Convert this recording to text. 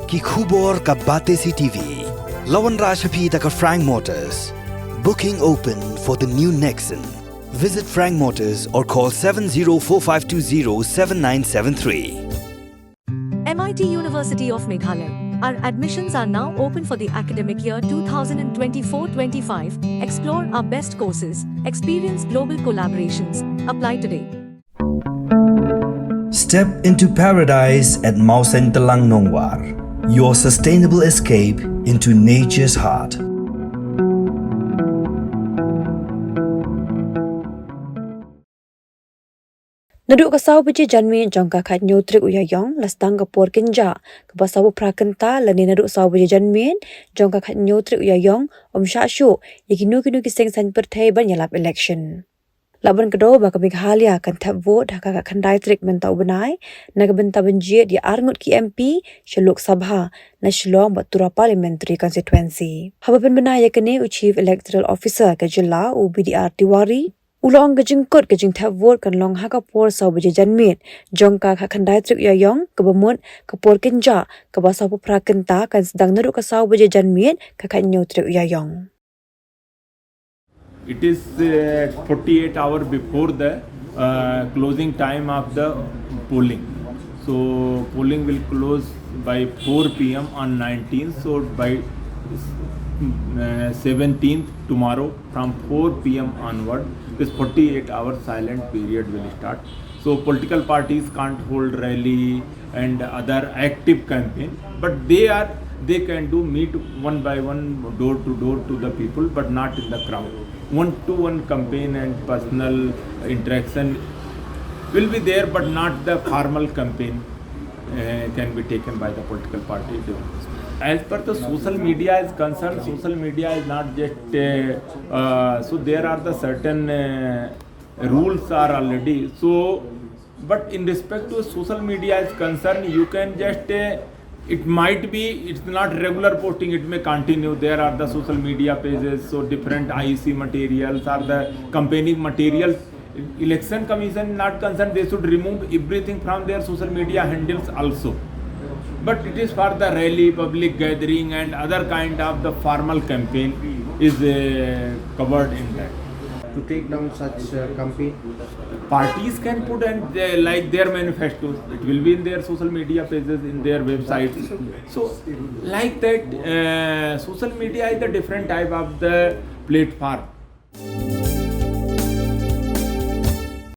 ki khubor ka bate si TV. Lawan Rashaphi taka Frank Motors. Booking open for the new Nexon. Visit Frank Motors or call 7045207973. MIT University of Meghalaya. Our admissions are now open for the academic year 2024-25. Explore our best courses, experience global collaborations. Apply today. Step into paradise at Mausen Talang Nongwar. Your sustainable escape into nature's heart. Naduk kasau Baje janmi jangka khat nyotrik uyayong lastang kapor kenja kapasawu prakenta lani naduk sau Baje janmin jangka khat nyotrik uyayong shu yakinu kiseng san perthai Bniah election. Laban kedo baka Meghalaya kan tap vote haka khandai trik mentau benai nagabenta benjit di arngut ki MP Lok Sabha na Shillong Batura Parliamentary Constituency. Hapoh Bniah yakene Chief Electoral Officer ke Jilla UBDR Tiwari Ulong gejengkot gejeng tap vote kan long hakapor sau Baje janmit jongka kha khandai trik yayong kebamut kapor kenja kabasapu prakenta kan sedang naduk kasau Baje janmit kha khanyo trik yayong. It is 48 hours before the closing time of the polling. So polling will close by 4 p.m. on 19th. So by 17th tomorrow from 4 p.m. onward, this 48-hour silent period will start. So political parties can't hold rally and other active campaign, but they can do meet one by one, door to door to the people, but not in the crowd. One-to-one campaign and personal interaction will be there, but not the formal campaign can be taken by the political party. As per the social media is concerned, social media is not just so there are the certain rules are already. So, but in respect to social media is concerned, you can just it might be, it's not regular posting, it may continue. There are the social media pages, so different IEC materials are the campaigning materials. Election Commission not concerned, they should remove everything from their social media handles also. But it is for the rally, public gathering and other kind of the formal campaign is covered in that. To take down such campaign? Parties can put and like their manifestos. It will be in their social media pages, in their websites. So like that, social media is a different type of the platform.